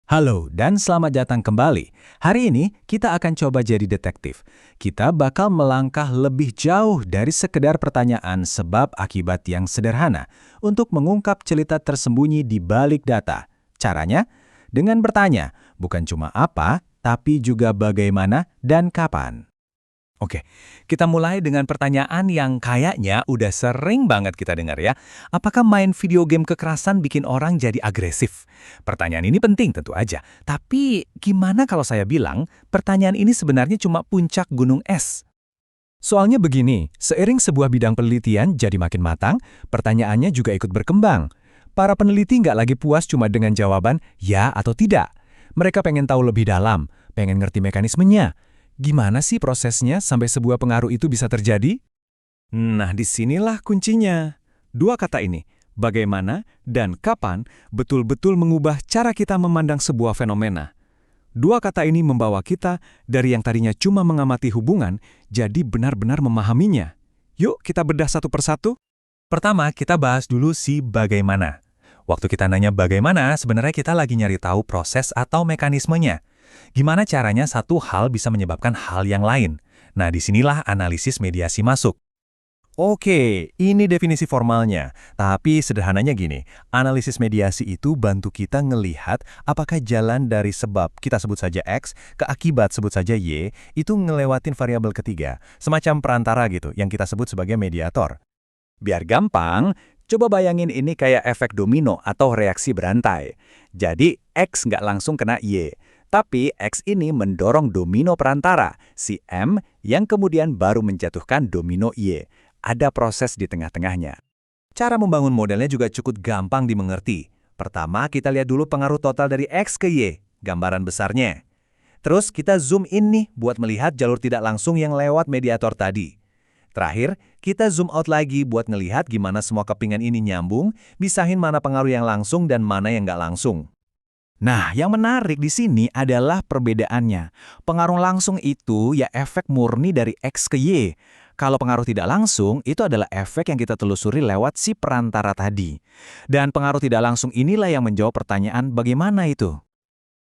Halo dan selamat datang kembali. Hari ini kita akan coba jadi detektif. Kita bakal melangkah lebih jauh dari sekedar pertanyaan sebab akibat yang sederhana untuk mengungkap cerita tersembunyi di balik data. Caranya? Dengan bertanya, bukan cuma apa, tapi juga bagaimana dan kapan. Oke, kita mulai dengan pertanyaan yang kayaknya udah sering banget kita dengar ya. Apakah main video game kekerasan bikin orang jadi agresif? Pertanyaan ini penting tentu aja. Tapi gimana kalau saya bilang pertanyaan ini sebenarnya cuma puncak gunung es? Soalnya begini, seiring sebuah bidang penelitian jadi makin matang, pertanyaannya juga ikut berkembang. Para peneliti nggak lagi puas cuma dengan jawaban ya atau tidak. Mereka pengen tahu lebih dalam, pengen ngerti mekanismenya. Gimana sih prosesnya sampai sebuah pengaruh itu bisa terjadi? Nah, disinilah kuncinya. Dua kata ini, bagaimana dan kapan, betul-betul mengubah cara kita memandang sebuah fenomena. Dua kata ini membawa kita dari yang tadinya cuma mengamati hubungan, jadi benar-benar memahaminya. Yuk kita bedah satu persatu. Pertama, kita bahas dulu si bagaimana. Waktu kita nanya bagaimana, sebenarnya kita lagi nyari tahu proses atau mekanismenya. Gimana caranya satu hal bisa menyebabkan hal yang lain? Nah, disinilah analisis mediasi masuk. Oke, ini definisi formalnya. Tapi sederhananya gini, analisis mediasi itu bantu kita ngelihat apakah jalan dari sebab, kita sebut saja X, ke akibat sebut saja Y, itu ngelewatin variabel ketiga, semacam perantara gitu, yang kita sebut sebagai mediator. Biar gampang, coba bayangin ini kayak efek domino atau reaksi berantai. Jadi, X nggak langsung kena Y. Tapi X ini mendorong domino perantara, si M, yang kemudian baru menjatuhkan domino Y. Ada proses di tengah-tengahnya. Cara membangun modelnya juga cukup gampang dimengerti. Pertama, kita lihat dulu pengaruh total dari X ke Y, gambaran besarnya. Terus kita zoom in nih buat melihat jalur tidak langsung yang lewat mediator tadi. Terakhir, kita zoom out lagi buat ngelihat gimana semua kepingan ini nyambung, bisahin mana pengaruh yang langsung dan mana yang nggak langsung. Nah, yang menarik di sini adalah perbedaannya. Pengaruh langsung itu ya efek murni dari X ke Y. Kalau pengaruh tidak langsung, itu adalah efek yang kita telusuri lewat si perantara tadi. Dan pengaruh tidak langsung inilah yang menjawab pertanyaan bagaimana itu.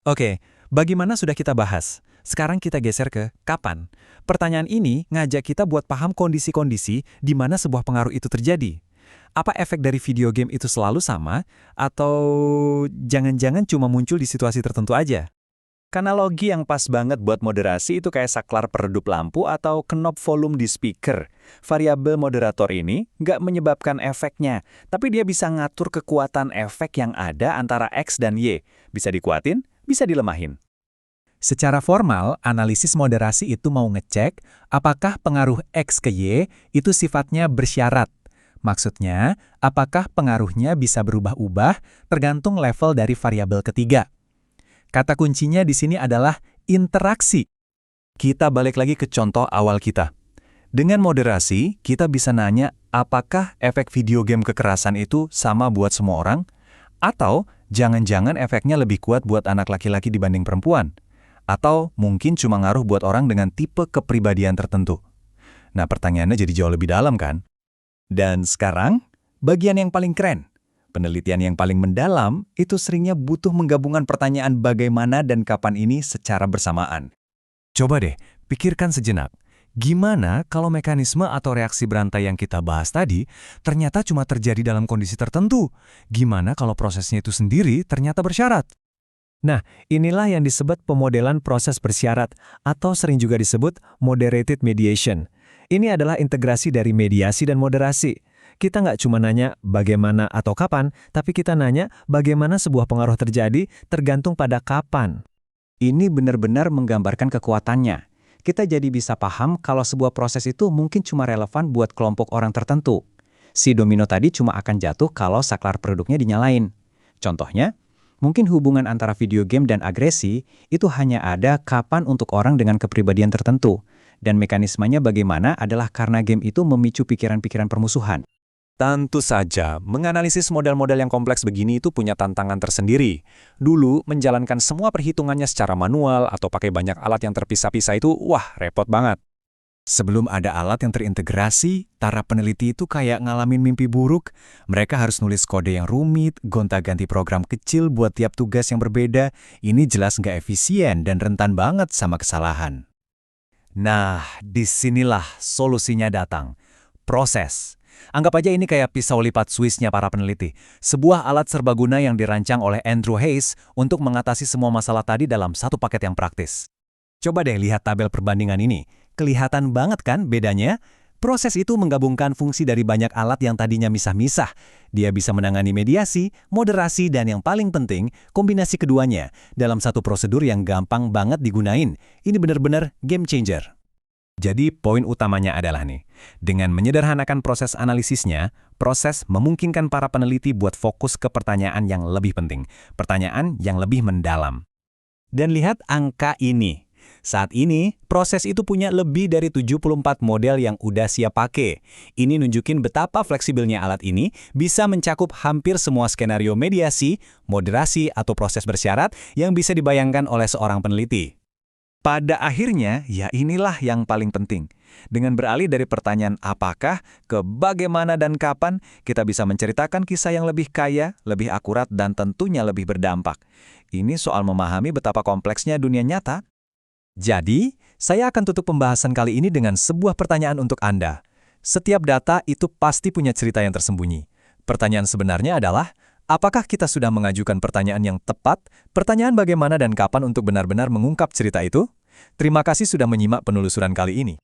Oke, bagaimana sudah kita bahas. Sekarang kita geser ke kapan. Pertanyaan ini ngajak kita buat paham kondisi-kondisi di mana sebuah pengaruh itu terjadi. Apa efek dari video game itu selalu sama? Atau jangan-jangan cuma muncul di situasi tertentu aja? Analogi yang pas banget buat moderasi itu kayak saklar peredup lampu atau knob volume di speaker. Variabel moderator ini nggak menyebabkan efeknya, tapi dia bisa ngatur kekuatan efek yang ada antara X dan Y. Bisa dikuatin, bisa dilemahin. Secara formal, analisis moderasi itu mau ngecek apakah pengaruh X ke Y itu sifatnya bersyarat. Maksudnya, apakah pengaruhnya bisa berubah-ubah tergantung level dari variabel ketiga. Kata kuncinya di sini adalah interaksi. Kita balik lagi ke contoh awal kita. Dengan moderasi, kita bisa nanya apakah efek video game kekerasan itu sama buat semua orang? Atau jangan-jangan efeknya lebih kuat buat anak laki-laki dibanding perempuan? Atau mungkin cuma ngaruh buat orang dengan tipe kepribadian tertentu? Nah, pertanyaannya jadi jauh lebih dalam kan? Dan sekarang, bagian yang paling keren. Penelitian yang paling mendalam itu seringnya butuh menggabungkan pertanyaan bagaimana dan kapan ini secara bersamaan. Coba deh, pikirkan sejenak. Gimana kalau mekanisme atau reaksi berantai yang kita bahas tadi ternyata cuma terjadi dalam kondisi tertentu? Gimana kalau prosesnya itu sendiri ternyata bersyarat? Nah, inilah yang disebut pemodelan proses bersyarat atau sering juga disebut moderated mediation. Ini adalah integrasi dari mediasi dan moderasi. Kita nggak cuma nanya bagaimana atau kapan, tapi kita nanya bagaimana sebuah pengaruh terjadi tergantung pada kapan. Ini benar-benar menggambarkan kekuatannya. Kita jadi bisa paham kalau sebuah proses itu mungkin cuma relevan buat kelompok orang tertentu. Si domino tadi cuma akan jatuh kalau saklar produknya dinyalain. Contohnya, mungkin hubungan antara video game dan agresi itu hanya ada kapan untuk orang dengan kepribadian tertentu. Dan mekanismenya bagaimana adalah karena game itu memicu pikiran-pikiran permusuhan. Tentu saja, menganalisis model-model yang kompleks begini itu punya tantangan tersendiri. Dulu, menjalankan semua perhitungannya secara manual atau pakai banyak alat yang terpisah-pisah itu, wah, repot banget. Sebelum ada alat yang terintegrasi, para peneliti itu kayak ngalamin mimpi buruk. Mereka harus nulis kode yang rumit, gonta-ganti program kecil buat tiap tugas yang berbeda. Ini jelas nggak efisien dan rentan banget sama kesalahan. Nah, disinilah solusinya datang. Proses. Anggap aja ini kayak pisau lipat Swissnya para peneliti. Sebuah alat serbaguna yang dirancang oleh Andrew Hayes untuk mengatasi semua masalah tadi dalam satu paket yang praktis. Coba deh lihat tabel perbandingan ini. Kelihatan banget kan bedanya? Proses itu menggabungkan fungsi dari banyak alat yang tadinya misah-misah. Dia bisa menangani mediasi, moderasi, dan yang paling penting, kombinasi keduanya dalam satu prosedur yang gampang banget digunain. Ini benar-benar game changer. Jadi poin utamanya adalah nih, dengan menyederhanakan proses analisisnya, proses memungkinkan para peneliti buat fokus ke pertanyaan yang lebih penting, pertanyaan yang lebih mendalam. Dan lihat angka ini. Saat ini, proses itu punya lebih dari 74 model yang udah siap pakai. Ini nunjukin betapa fleksibelnya alat ini bisa mencakup hampir semua skenario mediasi, moderasi, atau proses bersyarat yang bisa dibayangkan oleh seorang peneliti. Pada akhirnya, ya inilah yang paling penting. Dengan beralih dari pertanyaan apakah ke bagaimana dan kapan, kita bisa menceritakan kisah yang lebih kaya, lebih akurat, dan tentunya lebih berdampak. Ini soal memahami betapa kompleksnya dunia nyata. Jadi, saya akan tutup pembahasan kali ini dengan sebuah pertanyaan untuk Anda. Setiap data itu pasti punya cerita yang tersembunyi. Pertanyaan sebenarnya adalah, apakah kita sudah mengajukan pertanyaan yang tepat? Pertanyaan bagaimana dan kapan untuk benar-benar mengungkap cerita itu? Terima kasih sudah menyimak penelusuran kali ini.